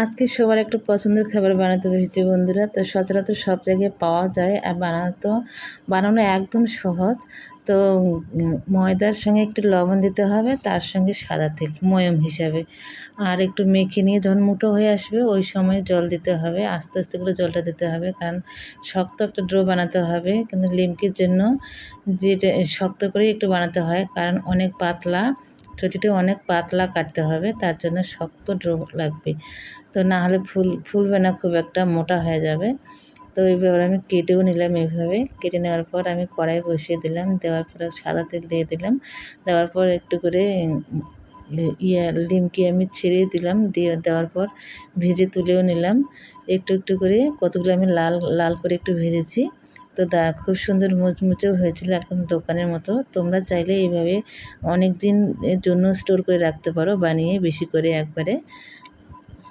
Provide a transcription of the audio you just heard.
আজকে সবার একটু পছন্দের খাবার বানাতে বসেছি বন্ধুরা। তো সচরাচর সব জায়গায় পাওয়া যায় আর বানানো একদম সহজ। তো ময়দার সঙ্গে একটু লবণ দিতে হবে, তার সঙ্গে সাদা তেল ময়াম হিসাবে, আর একটু মেখে নিয়ে যখন মুঠো হয়ে আসবে ওই সময় জল দিতে হবে, আস্তে আস্তে করে জলটা দিতে হবে, কারণ শক্ত একটা ডো বানাতে হবে। কিন্তু লিমকির জন্য যেটা শক্ত করে একটু বানাতে হয়, কারণ অনেক পাতলা, রুটিটা অনেক পাতলা কাটতে হবে, তার জন্য শক্ত ডো লাগবে। তো না হলে ফুলবে না, খুব একটা মোটা হয়ে যাবে। তো এইভাবে আমি কেটেও নিলাম, এইভাবে কেটে নেওয়ার পর আমি কড়াই বসিয়ে দিলাম, দেওয়ার পরে সাদা তেল দিয়ে দিলাম, দেওয়ার পর একটু করে লিমকি আমি ছেড়ে দিলাম, দেওয়ার পর ভেজে তুলেও নিলাম একটু একটু করে। কতগুলো আমি লাল লাল করে একটু ভেজেছি। তো খুব সুন্দর মুচমুচেও হয়েছিল, একদম দোকানের মতো। তোমরা চাইলে এইভাবে অনেক দিন এর জন্য স্টোর করে রাখতে পারো, বানিয়ে বেশি করে একবারে।